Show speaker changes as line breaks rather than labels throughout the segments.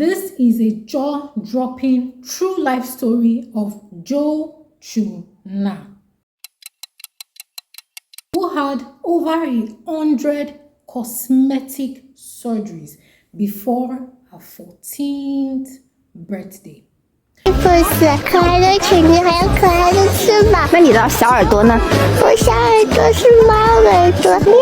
This is a jaw-dropping true life story of Zhou Chuna, who had over 100 cosmetic surgeries before her 14th birthday.
不是可爱的裙子，还有可爱的翅膀。那你的小耳朵呢？我小耳朵是猫耳朵，喵。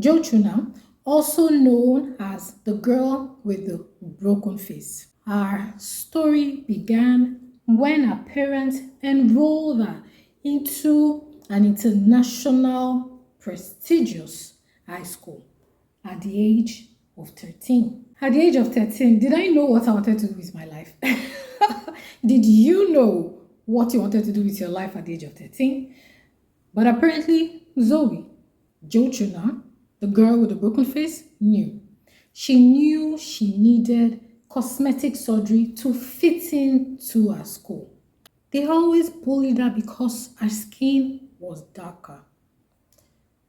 Zhou Chuna, also known as the girl with the broken face. Her story began when her parents enrolled her into an international prestigious high school at the age of 13. At the age of 13, did I know what I wanted to do with my life? Did you know what you wanted to do with your life at the age of 13? But apparently, Zhou Chuna, the girl with the broken face, knew. She knew she needed cosmetic surgery to fit into her school. They always bullied her because her skin was darker.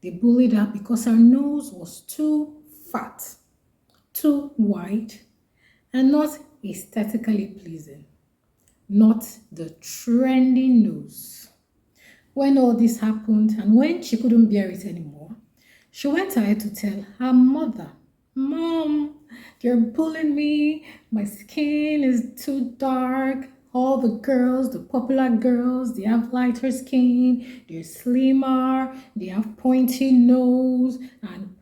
They bullied her because her nose was too fat, too wide, and not aesthetically pleasing. Not the trendy nose. When all this happened and when she couldn't bear it anymore, she went ahead to tell her mother, "Mom, you're bullying me. My skin is too dark. All the girls, the popular girls, they have lighter skin, they're slimmer, they have pointy nose and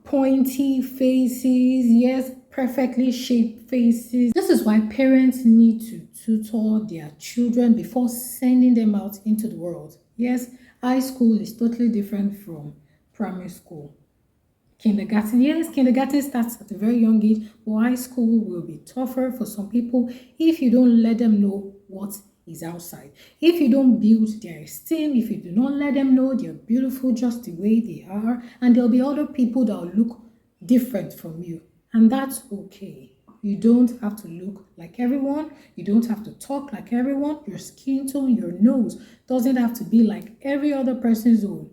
pointy faces. Yes, perfectly shaped faces." This is why parents need to tutor their children before sending them out into the world. Yes, high school is totally different from primary school. Kindergarten, yes, kindergarten starts at a very young age, but high school will be tougher for some people if you don't let them know what is outside. If you don't build their esteem, if you do not let them know they're beautiful just the way they are, and there'll be other people that will look different from you, and that's okay. You don't have to look like everyone. You don't have to talk like everyone. Your skin tone, your nose doesn't have to be like every other person's own.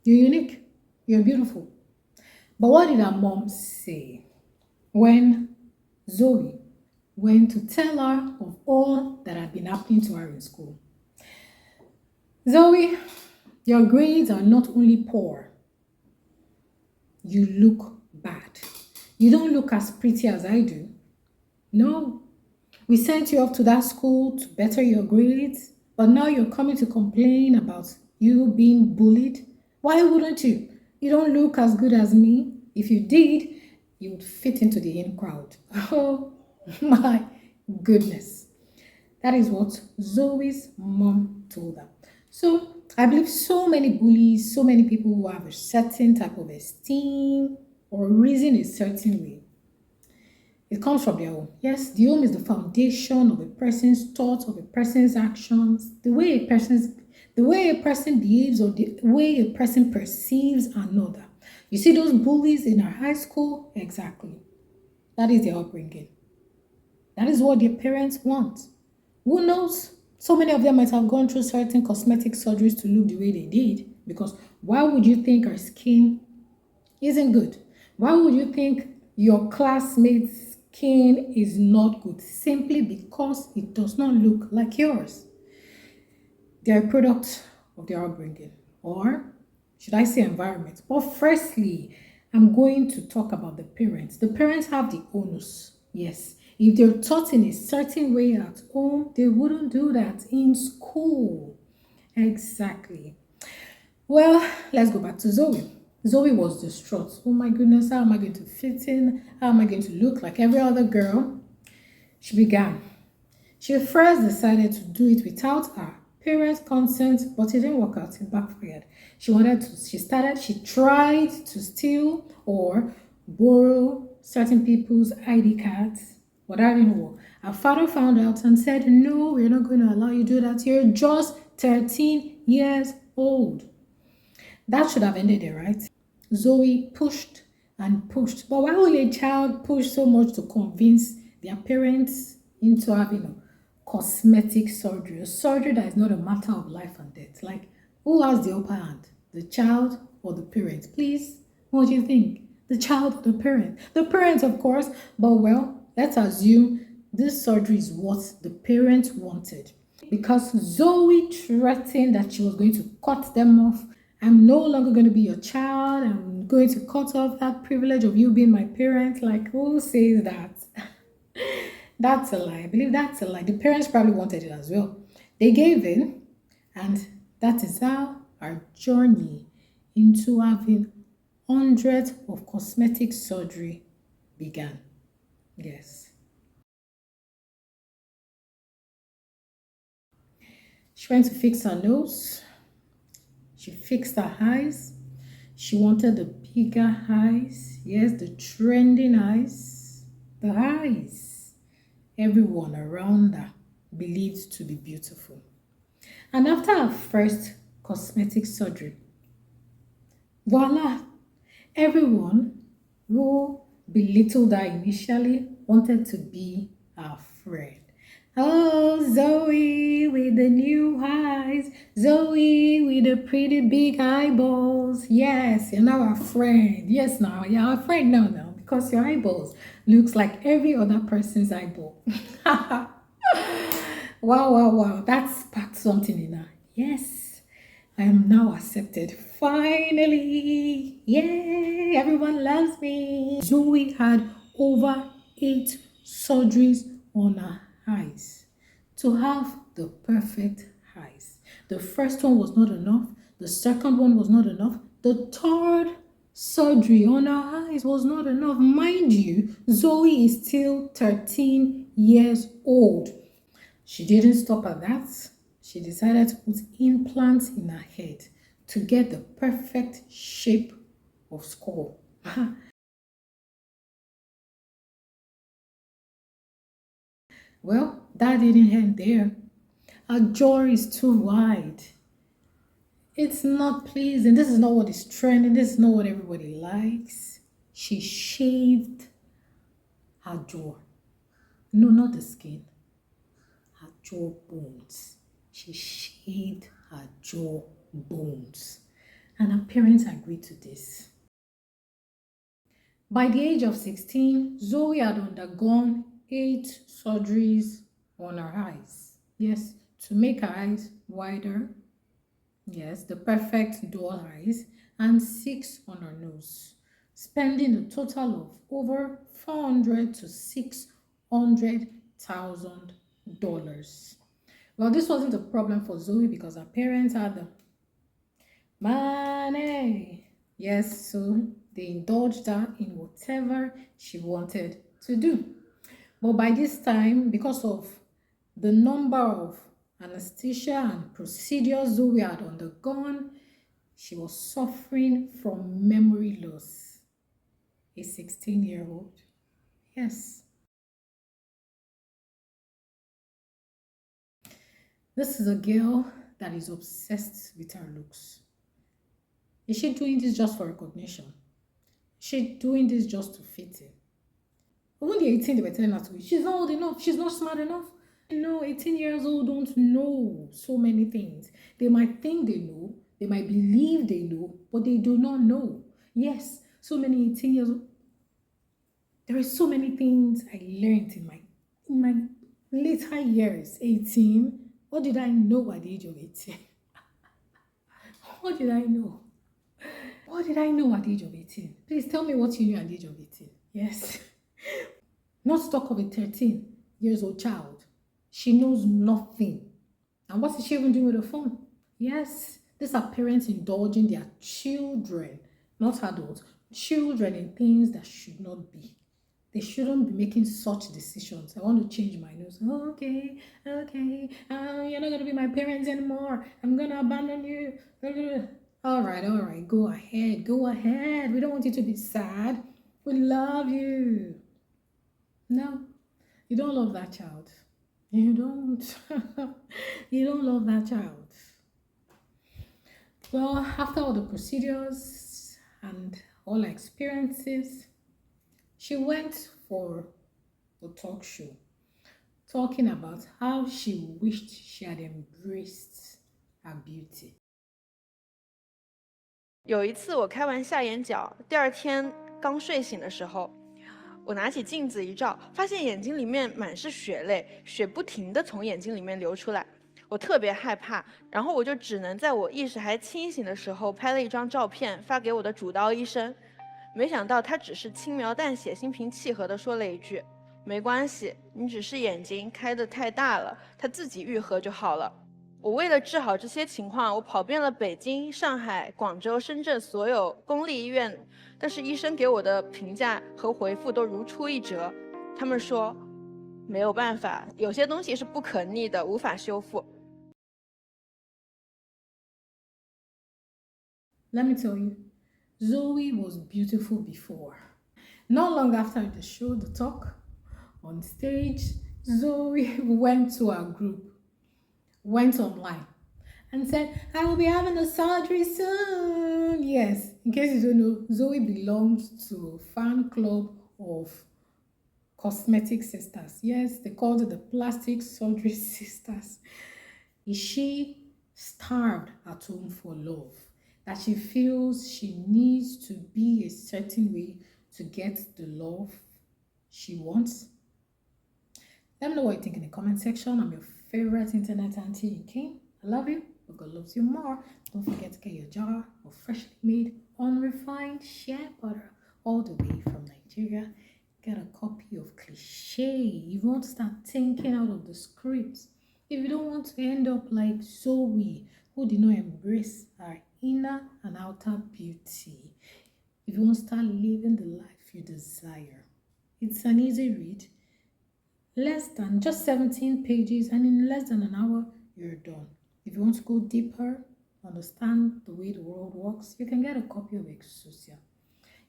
You're unique. You're beautiful. But what did her mom say when Zhou went to tell her of all that had been happening to her in school? "Zhou, your grades are not only poor, you look bad. You don't look as pretty as I do. No, we sent you off to that school to better your grades, but now you're coming to complain about you being bullied. Why wouldn't you? You don't look as good as me. If you did, you would fit into the in crowd." Oh my goodness. That is what Zoe's mom told her. So I believe so many bullies, so many people who have a certain type of esteem or reason a certain way, it comes from their home. Yes, the home is the foundation of a person's thoughts, of a person's actions, the way a person behaves, or the way a person perceives another. You see those bullies in our high school? Exactly. That is their upbringing. That is what their parents want. Who knows? So many of them might have gone through certain cosmetic surgeries to look the way they did. Because why would you think our skin isn't good? Why would you think your classmate's skin is not good? Simply because it does not look like yours. They are a product of their upbringing, or should I say environment. But firstly, I'm going to talk about the parents. The parents have the onus. Yes, if they're taught in a certain way at home, they wouldn't do that in school. Exactly. Well, let's go back to Zhou. Zhou was distraught. Oh my goodness, how am I going to fit in? How am I going to look like every other girl? She began. She first decided to do it without her parents' consent, but it didn't work out. It backfired. She tried to steal or borrow certain people's ID cards, but that didn't work. Her father found out and said, "No, we're not going to allow you to do that. You're just 13 years old." That should have ended there, right? Zhou pushed and pushed. But why will a child push so much to convince their parents into having cosmetic surgery, a surgery that is not a matter of life and death. Like, who has the upper hand? The child or the parent? Please, what do you think? The child or the parent? The parent, of course, but well, let's assume this surgery is what the parent wanted. Because Zoe threatened that she was going to cut them off. I'm no longer going to be your child. I'm going to cut off that privilege of you being my parent. Like, who says that? That's a lie. I believe that's a lie. The parents probably wanted it as well. They gave in, and that is how our journey into having hundreds of cosmetic surgery began. Yes. She went to fix her nose. She fixed her eyes. She wanted the bigger eyes. Yes, the trending eyes. The eyes everyone around her believed to be beautiful. And after her first cosmetic surgery, voila, everyone who belittled her initially wanted to be her friend. Oh, Zoe with the new eyes, Zoe with the pretty big eyeballs. Yes, you're now our friend. Yes, now you're our friend now because your eyeballs looks like every other person's eyeball. Wow. That sparked something in her. Yes, I am now accepted. Finally. Yay, everyone loves me. Zoe had over 8 surgeries on her eyes to have the perfect eyes. The first one was not enough. The second one was not enough. The third surgery on her eyes was not enough. Mind you, Zoe is still 13 years old. She didn't stop at that. She decided to put implants in her head to get the perfect shape of skull. Well, that didn't end there. Her jaw is too wide. It's not pleasing. This is not what is trending. This is not what everybody likes. She shaved her jaw. No, not the skin. Her jaw bones. She shaved her jaw bones. And her parents agreed to this. By the age of 16, Zoe had undergone 8 surgeries on her eyes. Yes, to make her eyes wider. Yes, the perfect dual eyes, and 6 on her nose, spending a total of over $400,000 to $600,000. Well, this wasn't a problem for Zoe because her parents had the money. Yes, so they indulged her in whatever she wanted to do. But by this time, because of the number of anesthesia and procedures Zoe had undergone, she was suffering from memory loss. A 16-year-old. Yes. This is a girl that is obsessed with her looks. Is she doing this just for recognition? Is she doing this just to fit in? When the 18, they were telling her to be, she's not old enough, she's not smart enough. No, 18 years old don't know so many things. They might think they know, they might believe they know, but they do not know. Yes, so many 18 years old. There are so many things I learned in my later years, 18. What did I know at the age of 18? What did I know? What did I know at the age of 18? Please tell me what you knew at the age of 18. Yes. Not to talk of a 13 years old child. She knows nothing. And what is she even doing with a phone? Yes, these are parents indulging their children, not adults, children in things that should not be. They shouldn't be making such decisions. I want to change my nose. Oh, okay, you're not going to be my parents anymore. I'm going to abandon you. All right, go ahead. We don't want you to be sad. We love you. No, you don't love that child. You don't. You don't love that child. Well, after all the procedures and all experiences, she went for a talk show talking about how she wished she had embraced her beauty.
有一次我开完下眼角，第二天刚睡醒的时候，我拿起镜子一照，发现眼睛里面满是血泪，血不停地从眼睛里面流出来。我特别害怕，然后我就只能在我意识还清醒的时候拍了一张照片发给我的主刀医生。没想到他只是轻描淡写、心平气和地说了一句：“没关系，你只是眼睛开得太大了，它自己愈合就好了。”我为了治好这些情况，我跑遍了北京、上海、广州、深圳所有公立医院，但是医生给我的评价和回复都如出一辙。他们说，没有办法，有些东西是不可逆的，无法修复。
Let me tell you, Zoe was beautiful before. Not long after the show, the talk, on stage, Zoe went to our group, went online, and said, I will be having a surgery soon. Yes, in case you don't know, Zoe belongs to a fan club of cosmetic sisters. Yes, they called it the plastic surgery sisters. Is she starved at home for love? That she feels she needs to be a certain way to get the love she wants? Let me know what you think in the comment section. I'm your favorite internet auntie, Nkem. I love you, but God loves you more. Don't forget to get your jar of freshly made, unrefined shea butter all the way from Nigeria. Get a copy of Cliche. You won't start thinking out of the scripts. If you don't want to end up like Zoe, who did not embrace her inner and outer beauty. If you want to start living the life you desire. It's an easy read. Less than just 17 pages, and in less than an hour, you're done. If you want to go deeper, understand the way the world works, you can get a copy of Exousia.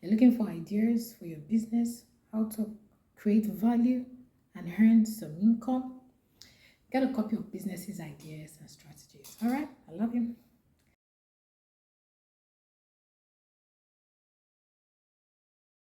You're looking for ideas for your business, how to create value and earn some income, get a copy of businesses, ideas, and strategies. All right, I love you.